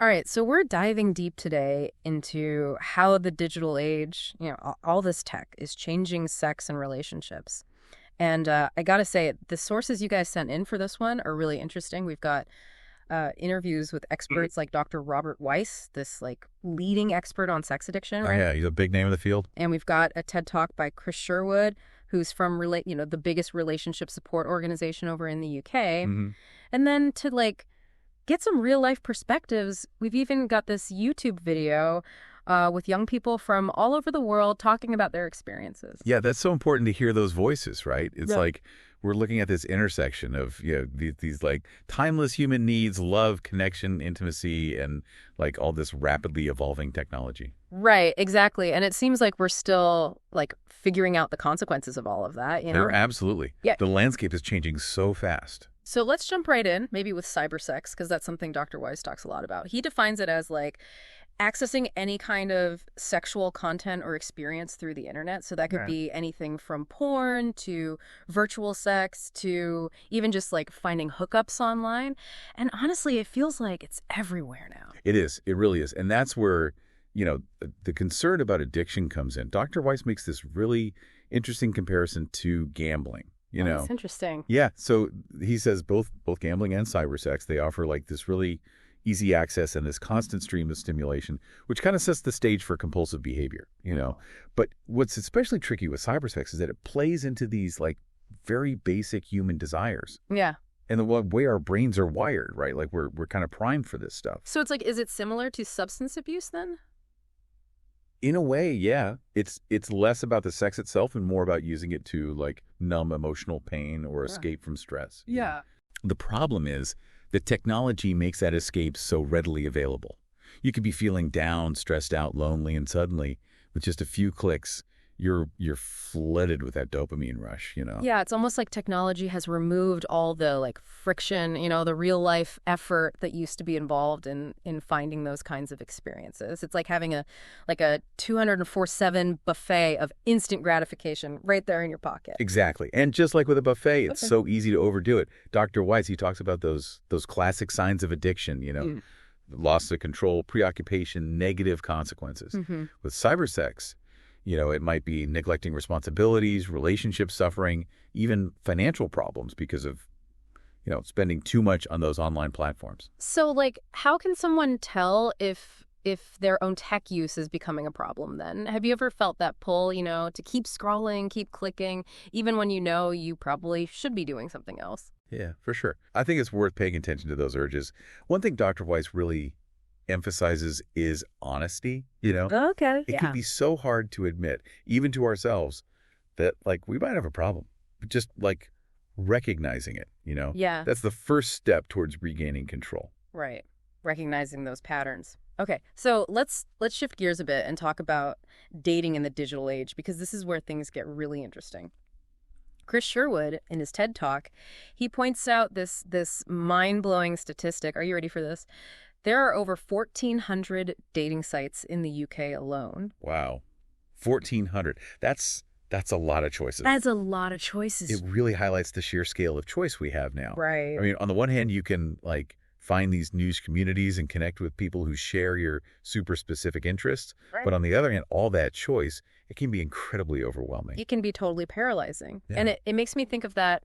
All right, so we're diving deep today into how the digital age, all this tech is changing sex and relationships. And I gotta say, the sources you guys sent in for this one are really interesting. We've got interviews with experts like Dr. Robert Weiss, this like leading expert on sex addiction, Oh right? yeah, he's a big name in the field. And we've got a TED Talk by Chris Sherwood, who's from the biggest relationship support organization over in the UK. Hmm. And then to like get some real life perspectives, we've even got this YouTube video with young people from all over the world talking about their experiences. Yeah, that's so important to hear those voices, right? It's Yeah. like we're looking at this intersection of these like timeless human needs, love, connection, intimacy, and like all this rapidly evolving technology. Right, exactly. And it seems like we're still like figuring out the consequences of all of that, They're absolutely. Yeah. The landscape is changing so fast. So let's jump right in, maybe with cybersex, because that's something Dr. Weiss talks a lot about. He defines it as like accessing any kind of sexual content or experience through the internet. So that could Right. be anything from porn to virtual sex to even just like finding hookups online. And honestly, it feels like it's everywhere now. It is. It really is. And that's where, the concern about addiction comes in. Dr. Weiss makes this really interesting comparison to gambling. Oh, that's interesting. Yeah, so he says both gambling and cybersex, they offer like this really easy access and this constant stream of stimulation, which kind of sets the stage for compulsive behavior. But what's especially tricky with cybersex is that it plays into these like very basic human desires Yeah. and the way our brains are wired, right? Like we're kind of primed for this stuff. So it's like, is it similar to substance abuse then? In a way, yeah. It's less about the sex itself and more about using it to like numb emotional pain or escape from stress. The problem is that technology makes that escape so readily available. You could be feeling down, stressed out, lonely, and suddenly, with just a few clicks, you're flooded with that dopamine rush. Yeah, it's almost like technology has removed all the like friction, the real life effort that used to be involved in finding those kinds of experiences. It's like having a 204/7 buffet of instant gratification right there in your pocket. Exactly. And just like with a buffet, it's Okay. so easy to overdo it. Dr. Weiss, he talks about those classic signs of addiction, loss of control, preoccupation, negative consequences. Mm-hmm. With cybersex, it might be neglecting responsibilities, relationship suffering, even financial problems because of, spending too much on those online platforms. So like how can someone tell if their own tech use is becoming a problem then? Have you ever felt that pull, to keep scrolling, keep clicking, even when you probably should be doing something else? Yeah, for sure. I think it's worth paying attention to those urges. One thing Dr. Weiss really emphasizes is honesty. Okay. It can be so hard to admit, even to ourselves, that like we might have a problem. But just like recognizing it. Yeah. That's the first step towards regaining control. Right. Recognizing those patterns. Okay, so let's shift gears a bit and talk about dating in the digital age, because this is where things get really interesting. Chris Sherwood, in his TED Talk, he points out this mind-blowing statistic. Are you ready for this? There are over 1,400 dating sites in the UK alone. Wow. 1,400. That's a lot of choices. That's a lot of choices. It really highlights the sheer scale of choice we have now. Right. I mean, on the one hand, you can like find these news communities and connect with people who share your super specific interests. Right. But on the other hand, all that choice, it can be incredibly overwhelming. It can be totally paralyzing. Yeah. And it makes me think of that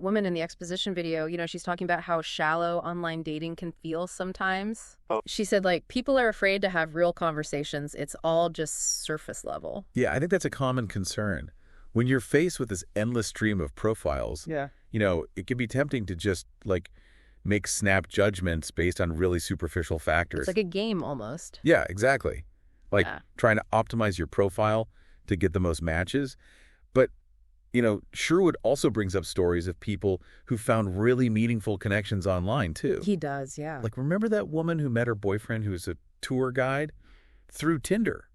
woman in the exposition video. She's talking about how shallow online dating can feel sometimes. Oh. She said, like, people are afraid to have real conversations. It's all just surface level. Yeah, I think that's a common concern. When you're faced with this endless stream of profiles, it can be tempting to just like make snap judgments based on really superficial factors. It's like a game almost. Yeah, exactly. Like Yeah. trying to optimize your profile to get the most matches. But, Sherwood also brings up stories of people who found really meaningful connections online, too. He does, yeah. Like, remember that woman who met her boyfriend who was a tour guide through Tinder?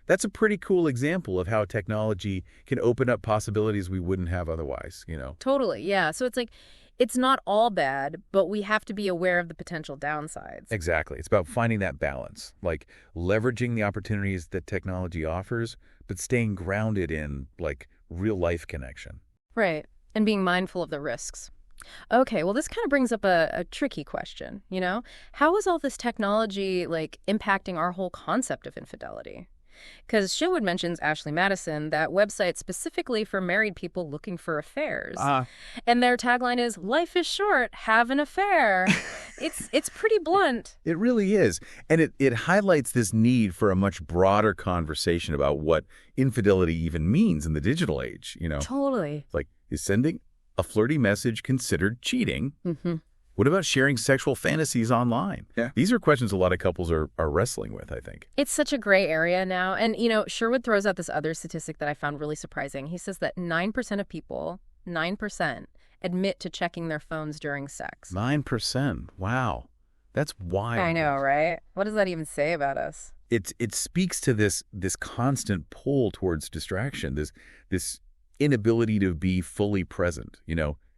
That's a pretty cool example of how technology can open up possibilities we wouldn't have otherwise. Totally, yeah. So it's like, it's not all bad, but we have to be aware of the potential downsides. Exactly. It's about finding that balance, like leveraging the opportunities that technology offers, but staying grounded in like real life connection. Right. And being mindful of the risks. Okay, well, this kind of brings up a tricky question, you know? How is all this technology, like, impacting our whole concept of infidelity? Because Sherwood mentions Ashley Madison, that website specifically for married people looking for affairs. And their tagline is, "Life is short, have an affair." It's pretty blunt. It really is. And it highlights this need for a much broader conversation about what infidelity even means in the digital age, Totally. Like, is sending a flirty message considered cheating? Mm-hmm. What about sharing sexual fantasies online? Yeah. These are questions a lot of couples are wrestling with, I think. It's such a gray area now. And, Sherwood throws out this other statistic that I found really surprising. He says that 9% of people, 9%, admit to checking their phones during sex. 9%. Wow. That's wild. I know, right? What does that even say about us? It speaks to this constant pull towards distraction, this inability to be fully present,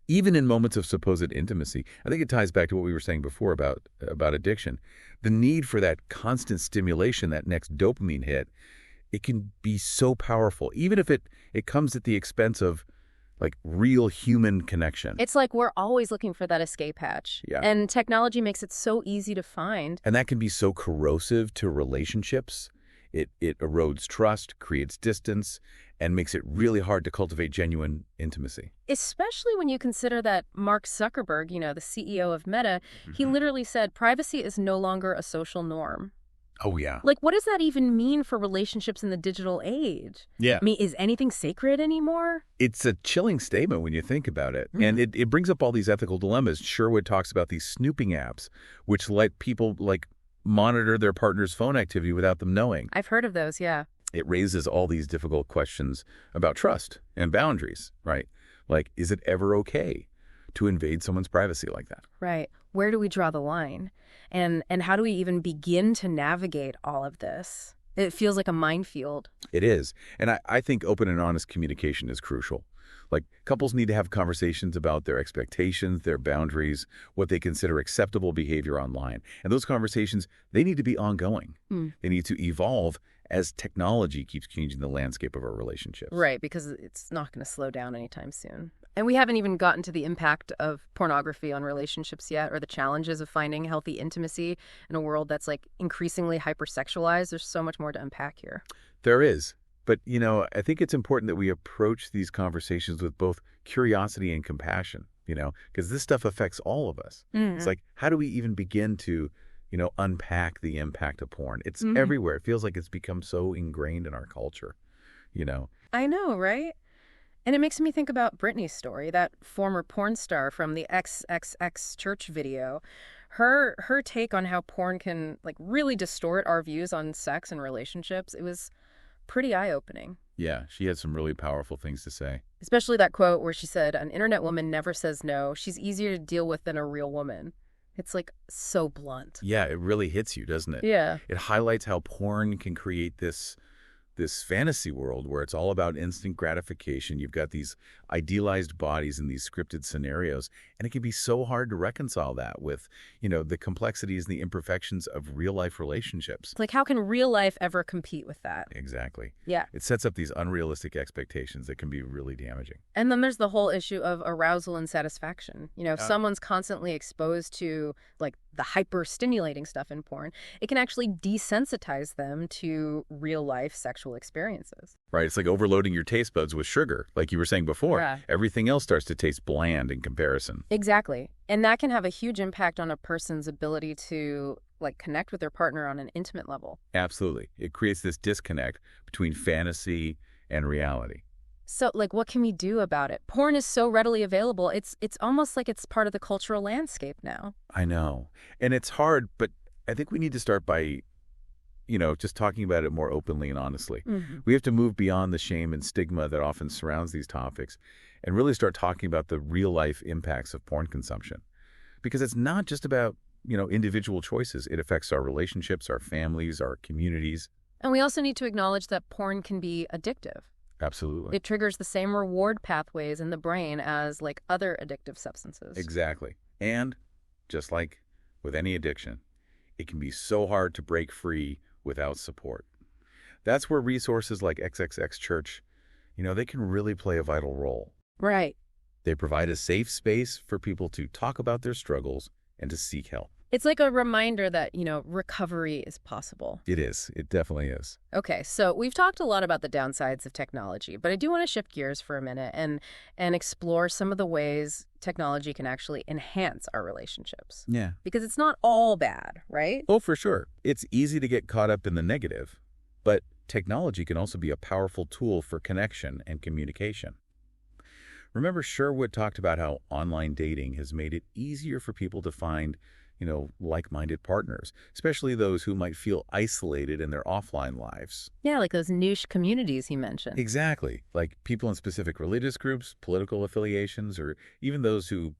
even in moments of supposed intimacy. I think it ties back to what we were saying before about addiction. The need for that constant stimulation, that next dopamine hit, it can be so powerful, even if it comes at the expense of like real human connection. It's like we're always looking for that escape hatch. Yeah. And technology makes it so easy to find. And that can be so corrosive to relationships. It erodes trust, creates distance, and makes it really hard to cultivate genuine intimacy. Especially when you consider that Mark Zuckerberg, the CEO of Meta, he literally said privacy is no longer a social norm. Oh, yeah. Like, what does that even mean for relationships in the digital age? Yeah. I mean, is anything sacred anymore? It's a chilling statement when you think about it. And it brings up all these ethical dilemmas. Sherwood talks about these snooping apps, which let people, monitor their partner's phone activity without them knowing. I've heard of those, yeah. It raises all these difficult questions about trust and boundaries, right? Like, is it ever okay to invade someone's privacy like that? Right. Where do we draw the line? And how do we even begin to navigate all of this? It feels like a minefield. It is. And I think open and honest communication is crucial. Like, couples need to have conversations about their expectations, their boundaries, what they consider acceptable behavior online. And those conversations, they need to be ongoing. They need to evolve as technology keeps changing the landscape of our relationships. Right, because it's not going to slow down anytime soon. And we haven't even gotten to the impact of pornography on relationships yet, or the challenges of finding healthy intimacy in a world that's increasingly hypersexualized. There's so much more to unpack here. There is. But, I think it's important that we approach these conversations with both curiosity and compassion, because this stuff affects all of us. It's like, how do we even begin to, unpack the impact of porn? It's everywhere. It feels like it's become so ingrained in our culture, I know, right? And it makes me think about Britney's story, that former porn star from the XXX church video. Her take on how porn can really distort our views on sex and relationships. It was pretty eye-opening. Yeah, she had some really powerful things to say. Especially that quote where she said, "An internet woman never says no. She's easier to deal with than a real woman." It's so blunt. Yeah, it really hits you, doesn't it? Yeah. It highlights how porn can create this fantasy world where it's all about instant gratification. You've got these idealized bodies in these scripted scenarios, and it can be so hard to reconcile that with, the complexities and the imperfections of real-life relationships. It's how can real life ever compete with that? Exactly. Yeah. It sets up these unrealistic expectations that can be really damaging. And then there's the whole issue of arousal and satisfaction. If someone's constantly exposed to the hyper-stimulating stuff in porn, it can actually desensitize them to real-life sexual experiences. Right. It's like overloading your taste buds with sugar, like you were saying before. Yeah. Everything else starts to taste bland in comparison. Exactly. And that can have a huge impact on a person's ability to connect with their partner on an intimate level. Absolutely. It creates this disconnect between fantasy and reality. So, what can we do about it? Porn is so readily available. It's almost like it's part of the cultural landscape now. I know. And it's hard, but I think we need to start by, just talking about it more openly and honestly. We have to move beyond the shame and stigma that often surrounds these topics and really start talking about the real-life impacts of porn consumption. Because it's not just about, individual choices. It affects our relationships, our families, our communities. And we also need to acknowledge that porn can be addictive. Absolutely. It triggers the same reward pathways in the brain as other addictive substances. Exactly. And just like with any addiction, it can be so hard to break free without support. That's where resources like XXX Church, they can really play a vital role. Right. They provide a safe space for people to talk about their struggles and to seek help. It's like a reminder that, recovery is possible. It is. It definitely is. Okay, so we've talked a lot about the downsides of technology, but I do want to shift gears for a minute and explore some of the ways technology can actually enhance our relationships. Yeah. Because it's not all bad, right? Oh, for sure. It's easy to get caught up in the negative, but technology can also be a powerful tool for connection and communication. Remember, Sherwood talked about how online dating has made it easier for people to find like-minded partners, especially those who might feel isolated in their offline lives. Yeah, like those niche communities he mentioned. Exactly. Like people in specific religious groups, political affiliations, or even those who,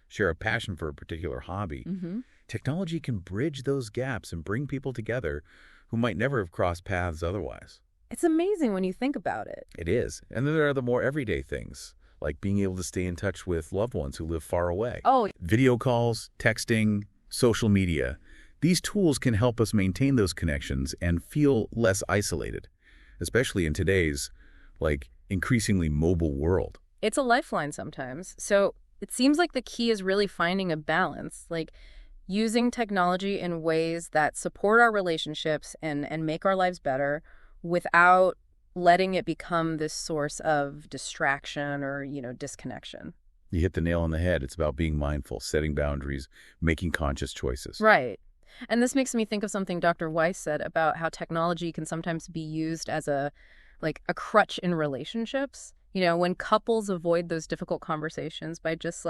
share a passion for a particular hobby. Mm-hmm. Technology can bridge those gaps and bring people together who might never have crossed paths otherwise. It's amazing when you think about it. It is. And then there are the more everyday things, like being able to stay in touch with loved ones who live far away. Oh, Video calls, texting, social media. These tools can help us maintain those connections and feel less isolated, especially in today's, increasingly mobile world. it's a lifeline sometimes. So it seems like the key is really finding a balance, like using technology in ways that support our relationships and make our lives better without letting it become this source of distraction or, disconnection. You hit the nail on the head. It's about being mindful, setting boundaries, making conscious choices. Right. And this makes me think of something Dr. Weiss said about how technology can sometimes be used as a crutch in relationships. When couples avoid those difficult conversations by just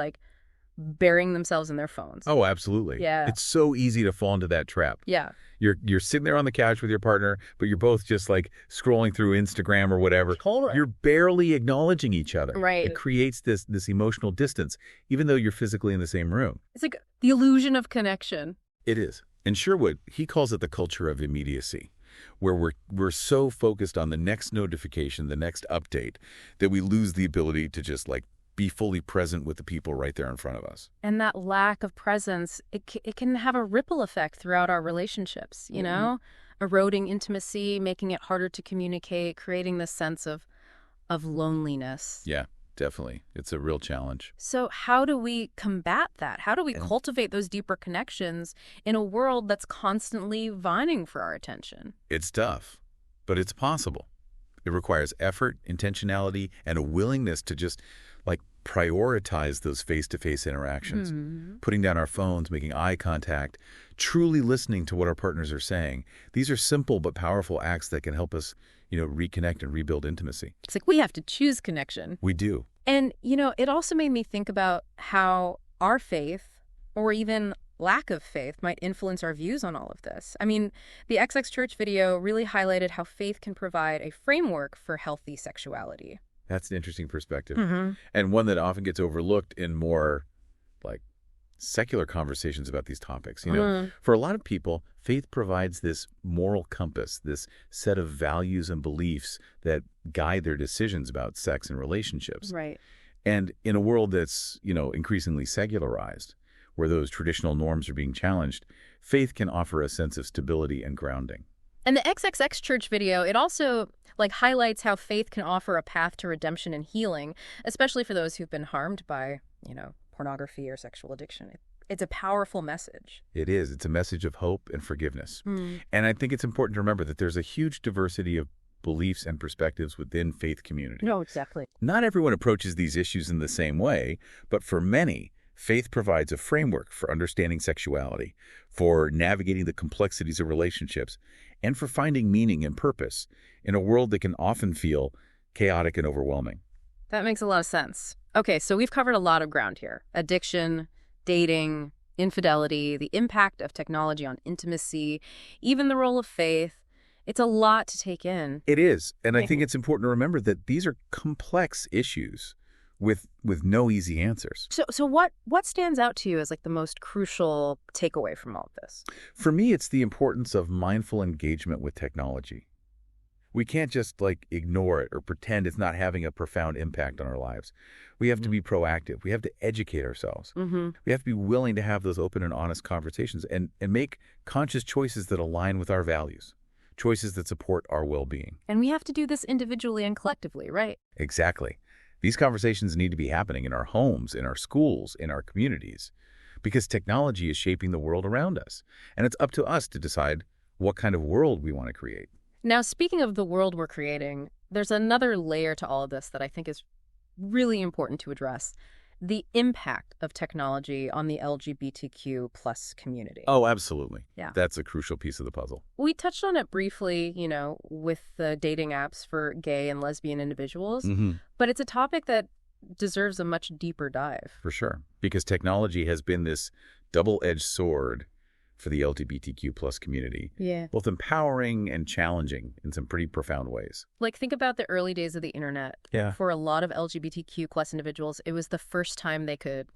burying themselves in their phones. Oh, absolutely. Yeah. It's so easy to fall into that trap. Yeah. You're sitting there on the couch with your partner, but you're both just scrolling through Instagram or whatever. Totally. You're barely acknowledging each other. Right. It creates this emotional distance, even though you're physically in the same room. It's like the illusion of connection. It is. And Sherwood, he calls it the culture of immediacy, where we're so focused on the next notification, the next update, that we lose the ability to just be fully present with the people right there in front of us. And that lack of presence, it can have a ripple effect throughout our relationships, eroding intimacy, making it harder to communicate, creating this sense of loneliness. Yeah, definitely. It's a real challenge. So how do we combat that? How do we cultivate those deeper connections in a world that's constantly vying for our attention? It's tough, but it's possible. It requires effort, intentionality, and a willingness to just prioritize those face-to-face interactions, putting down our phones, making eye contact, truly listening to what our partners are saying. These are simple but powerful acts that can help us, reconnect and rebuild intimacy. It's like we have to choose connection. We do. And, it also made me think about how our faith, or even lack of faith, might influence our views on all of this. I mean, the XX Church video really highlighted how faith can provide a framework for healthy sexuality. That's an interesting perspective. Mm-hmm. And one that often gets overlooked in more secular conversations about these topics. For a lot of people, faith provides this moral compass, this set of values and beliefs that guide their decisions about sex and relationships. Right. And in a world that's, increasingly secularized, where those traditional norms are being challenged, faith can offer a sense of stability and grounding. And the XXX Church video, it also highlights how faith can offer a path to redemption and healing, especially for those who've been harmed by, pornography or sexual addiction. It's a powerful message. It is. It's a message of hope and forgiveness. And I think it's important to remember that there's a huge diversity of beliefs and perspectives within faith community. No, exactly. Not everyone approaches these issues in the same way, but for many, faith provides a framework for understanding sexuality, for navigating the complexities of relationships, and for finding meaning and purpose in a world that can often feel chaotic and overwhelming. That makes a lot of sense. Okay, so we've covered a lot of ground here. Addiction, dating, infidelity, the impact of technology on intimacy, even the role of faith. It's a lot to take in. It is. And I think it's important to remember that these are complex issues with no easy answers. So what stands out to you as the most crucial takeaway from all of this? For me, it's the importance of mindful engagement with technology. We can't just ignore it or pretend it's not having a profound impact on our lives. We have to be proactive. We have to educate ourselves. Mm-hmm. We have to be willing to have those open and honest conversations and make conscious choices that align with our values, choices that support our well-being. And we have to do this individually and collectively, right? Exactly. These conversations need to be happening in our homes, in our schools, in our communities, because technology is shaping the world around us, and it's up to us to decide what kind of world we want to create. Now, speaking of the world we're creating, there's another layer to all of this that I think is really important to address: the impact of technology on the LGBTQ plus community. Oh, absolutely. Yeah. That's a crucial piece of the puzzle. We touched on it briefly, with the dating apps for gay and lesbian individuals, but it's a topic that deserves a much deeper dive. For sure. Because technology has been this double-edged sword for the LGBTQ plus community. Yeah. Both empowering and challenging in some pretty profound ways. Like, think about the early days of the internet. Yeah. For a lot of LGBTQ plus individuals, it was the first time they could,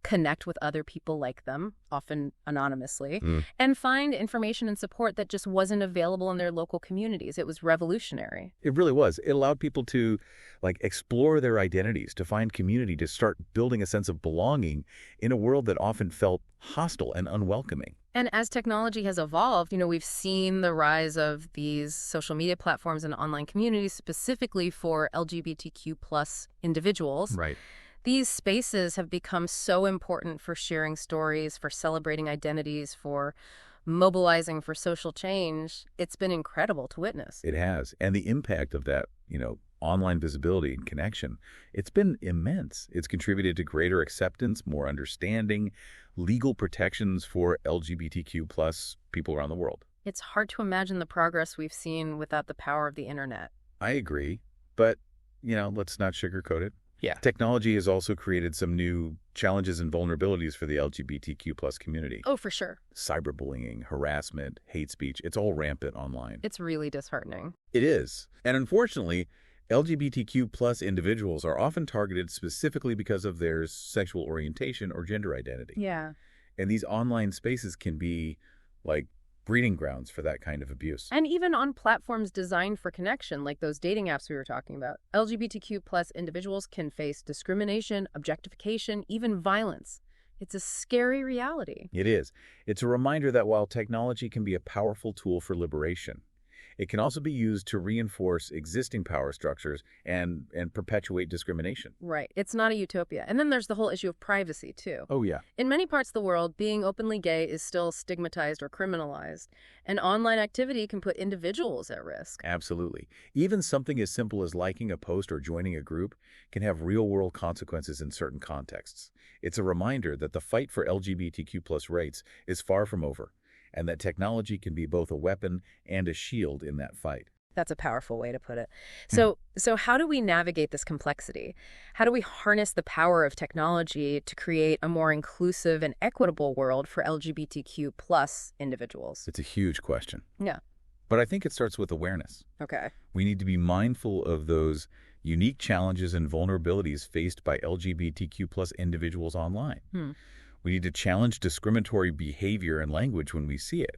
connect with other people like them, often anonymously, and find information and support that just wasn't available in their local communities. It was revolutionary. It really was. It allowed people to, explore their identities, to find community, to start building a sense of belonging in a world that often felt hostile and unwelcoming. And as technology has evolved, we've seen the rise of these social media platforms and online communities specifically for LGBTQ plus individuals. Right. These spaces have become so important for sharing stories, for celebrating identities, for mobilizing for social change. It's been incredible to witness. It has. And the impact of that, online visibility and connection, it's been immense. It's contributed to greater acceptance, more understanding, legal protections for LGBTQ plus people around the world. It's hard to imagine the progress we've seen without the power of the internet. I agree. But, let's not sugarcoat it. Yeah. Technology has also created some new challenges and vulnerabilities for the LGBTQ plus community. Oh, for sure. Cyberbullying, harassment, hate speech, it's all rampant online. It's really disheartening. It is. And unfortunately, LGBTQ plus individuals are often targeted specifically because of their sexual orientation or gender identity. Yeah. And these online spaces can be breeding grounds for that kind of abuse. And even on platforms designed for connection, like those dating apps we were talking about, LGBTQ plus individuals can face discrimination, objectification, even violence. It's a scary reality. It is. It's a reminder that while technology can be a powerful tool for liberation, it can also be used to reinforce existing power structures and perpetuate discrimination. Right. It's not a utopia. And then there's the whole issue of privacy, too. Oh, yeah. In many parts of the world, being openly gay is still stigmatized or criminalized, and online activity can put individuals at risk. Absolutely. Even something as simple as liking a post or joining a group can have real-world consequences in certain contexts. It's a reminder that the fight for LGBTQ plus rights is far from over, and that technology can be both a weapon and a shield in that fight. That's a powerful way to put it. So how do we navigate this complexity? How do we harness the power of technology to create a more inclusive and equitable world for LGBTQ plus individuals? It's a huge question. Yeah. But I think it starts with awareness. Okay. We need to be mindful of those unique challenges and vulnerabilities faced by LGBTQ plus individuals online. We need to challenge discriminatory behavior and language when we see it.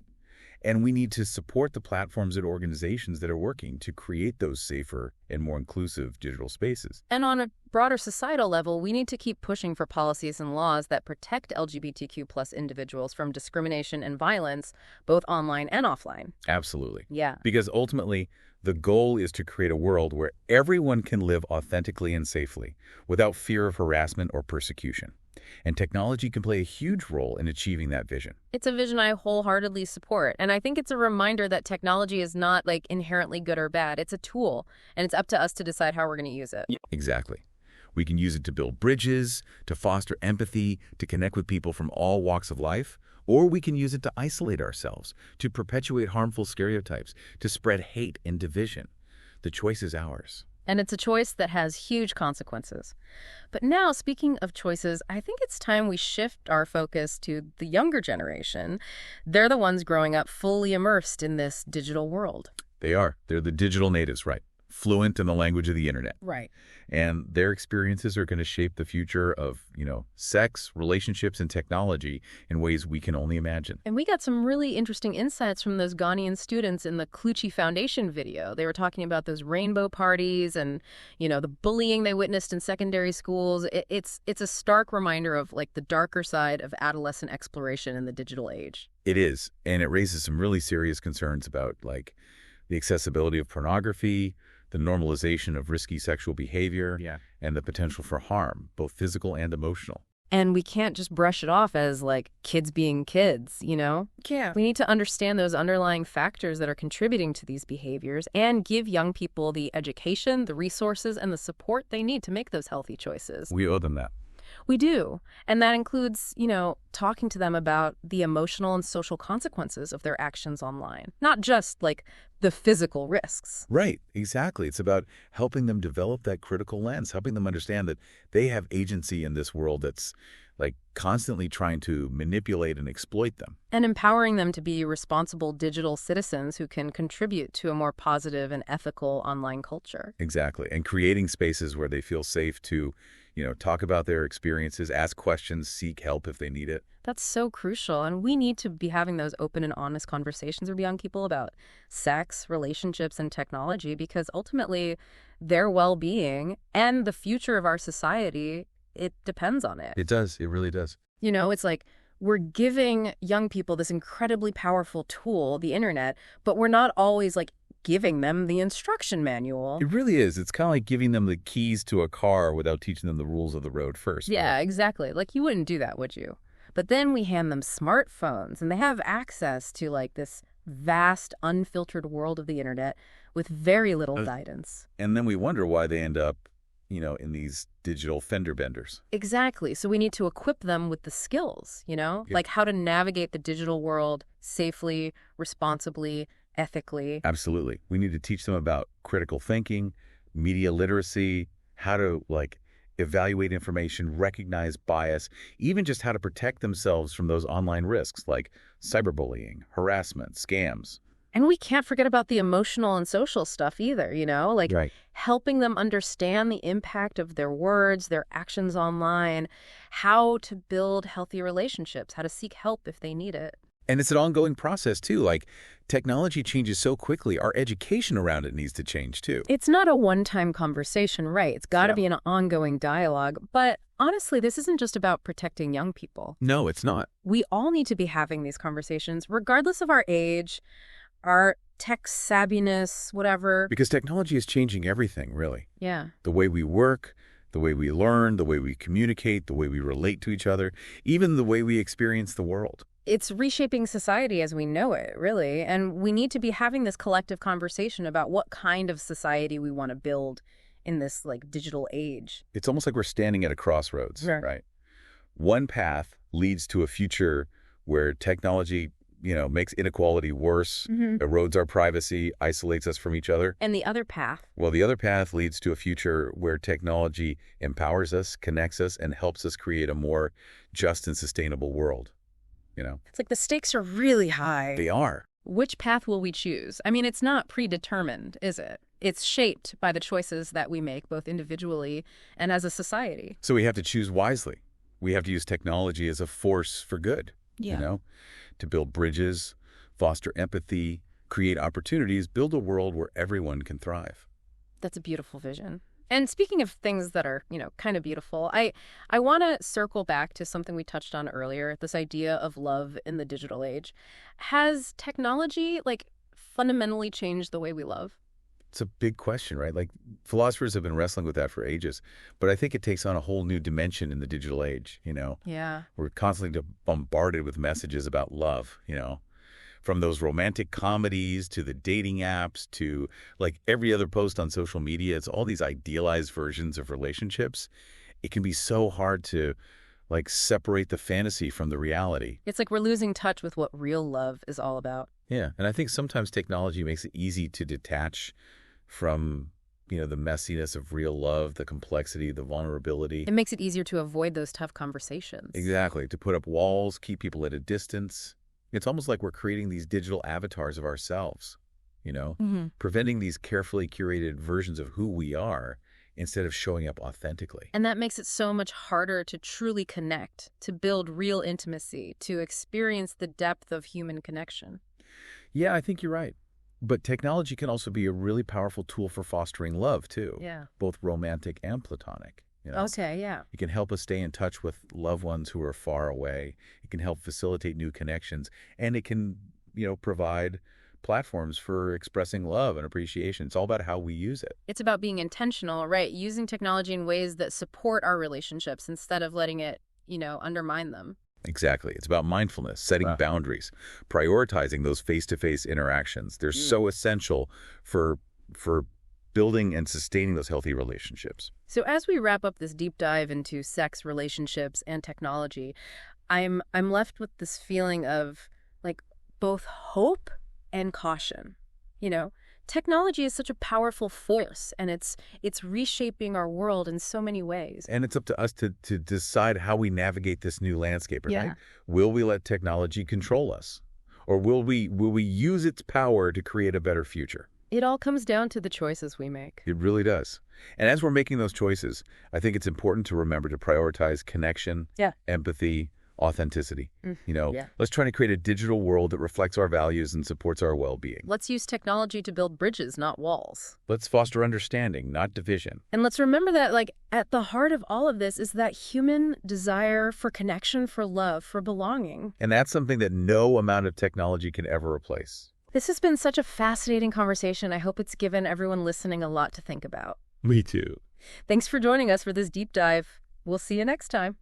And we need to support the platforms and organizations that are working to create those safer and more inclusive digital spaces. And on a broader societal level, we need to keep pushing for policies and laws that protect LGBTQ plus individuals from discrimination and violence, both online and offline. Absolutely. Yeah. Because ultimately, the goal is to create a world where everyone can live authentically and safely without fear of harassment or persecution. And technology can play a huge role in achieving that vision. It's a vision I wholeheartedly support. And I think it's a reminder that technology is not inherently good or bad. It's a tool, and it's up to us to decide how we're going to use it. Exactly. We can use it to build bridges, to foster empathy, to connect with people from all walks of life, or we can use it to isolate ourselves, to perpetuate harmful stereotypes, to spread hate and division. The choice is ours. And it's a choice that has huge consequences. But now, speaking of choices, I think it's time we shift our focus to the younger generation. They're the ones growing up fully immersed in this digital world. They are. They're the digital natives, right? Fluent in the language of the internet. Right. And their experiences are going to shape the future of, sex, relationships, and technology in ways we can only imagine. And we got some really interesting insights from those Ghanaian students in the Kluchi Foundation video. They were talking about those rainbow parties and, the bullying they witnessed in secondary schools. It's a stark reminder of the darker side of adolescent exploration in the digital age. It is. And it raises some really serious concerns about the accessibility of pornography, the normalization of risky sexual behavior, Yeah. and the potential for harm, both physical and emotional. And we can't just brush it off as, like, kids being kids, you know? Yeah. We need to understand those underlying factors that are contributing to these behaviors and give young people the education, the resources, and the support they need to make those healthy choices. We owe them that. We do. And that includes, talking to them about the emotional and social consequences of their actions online, not just, like, the physical risks. Right, exactly. It's about helping them develop that critical lens, helping them understand that they have agency in this world that's, like, constantly trying to manipulate and exploit them. And empowering them to be responsible digital citizens who can contribute to a more positive and ethical online culture. Exactly. And creating spaces where they feel safe to, talk about their experiences, ask questions, seek help if they need it. That's so crucial. And we need to be having those open and honest conversations with young people about sex, relationships, and technology, because ultimately their well-being and the future of our society, it depends on it. It does. It really does. It's like we're giving young people this incredibly powerful tool, the internet, but we're not always, like, giving them the instruction manual. It really is. It's kind of like giving them the keys to a car without teaching them the rules of the road first. Yeah, exactly. Like, you wouldn't do that, would you? But then we hand them smartphones, and they have access to, like, this vast, unfiltered world of the internet with very little guidance. And then we wonder why they end up, in these digital fender benders. Exactly. So we need to equip them with the skills, like how to navigate the digital world safely, responsibly, ethically. Absolutely. We need to teach them about critical thinking, media literacy, how to, like, evaluate information, recognize bias, even just how to protect themselves from those online risks like cyberbullying, harassment, scams. And we can't forget about the emotional and social stuff either, like Right. helping them understand the impact of their words, their actions online, how to build healthy relationships, how to seek help if they need it. And it's an ongoing process, too. Like, technology changes so quickly, our education around it needs to change, too. It's not a one-time conversation, right? It's got to be an ongoing dialogue. But honestly, this isn't just about protecting young people. No, it's not. We all need to be having these conversations, regardless of our age, our tech savviness, whatever. Because technology is changing everything, really. Yeah. The way we work, the way we learn, the way we communicate, the way we relate to each other, even the way we experience the world. It's reshaping society as we know it, really. And we need to be having this collective conversation about what kind of society we want to build in this, like, digital age. It's almost like we're standing at a crossroads, Right. right? One path leads to a future where technology, makes inequality worse, erodes our privacy, isolates us from each other. And the other path. Well, the other path leads to a future where technology empowers us, connects us, and helps us create a more just and sustainable world. It's like the stakes are really high. They are. Which path will we choose? I mean, it's not predetermined, is it? It's shaped by the choices that we make, both individually and as a society. So we have to choose wisely. We have to use technology as a force for good, to build bridges, foster empathy, create opportunities, build a world where everyone can thrive. That's a beautiful vision. And speaking of things that are, kind of beautiful, I want to circle back to something we touched on earlier, this idea of love in the digital age. Has technology, like, fundamentally changed the way we love? It's a big question, right? Like, philosophers have been wrestling with that for ages, but I think it takes on a whole new dimension in the digital age, Yeah. We're constantly bombarded with messages about love, from those romantic comedies to the dating apps to, like, every other post on social media. It's all these idealized versions of relationships. It can be so hard to, like, separate the fantasy from the reality. It's like we're losing touch with what real love is all about. Yeah, and I think sometimes technology makes it easy to detach from, the messiness of real love, the complexity, the vulnerability. It makes it easier to avoid those tough conversations. Exactly, to put up walls, keep people at a distance. It's almost like we're creating these digital avatars of ourselves, preventing these carefully curated versions of who we are instead of showing up authentically. And that makes it so much harder to truly connect, to build real intimacy, to experience the depth of human connection. Yeah, I think you're right. But technology can also be a really powerful tool for fostering love, too. Yeah. Both romantic and platonic. Okay, yeah. It can help us stay in touch with loved ones who are far away. It can help facilitate new connections. And it can, provide platforms for expressing love and appreciation. It's all about how we use it. It's about being intentional, right? Using technology in ways that support our relationships instead of letting it, undermine them. Exactly. It's about mindfulness, setting boundaries, prioritizing those face-to-face interactions. They're so essential for building and sustaining those healthy relationships. So as we wrap up this deep dive into sex, relationships, and technology, I'm left with this feeling of both hope and caution. Technology is such a powerful force, and it's reshaping our world in so many ways. And it's up to us to decide how we navigate this new landscape, right? Yeah. Will we let technology control us? Or will we use its power to create a better future? It all comes down to the choices we make. It really does. And as we're making those choices, I think it's important to remember to prioritize connection, empathy, authenticity. Let's try to create a digital world that reflects our values and supports our well-being. Let's use technology to build bridges, not walls. Let's foster understanding, not division. And let's remember that, at the heart of all of this is that human desire for connection, for love, for belonging. And that's something that no amount of technology can ever replace. This has been such a fascinating conversation. I hope it's given everyone listening a lot to think about. Me too. Thanks for joining us for this deep dive. We'll see you next time.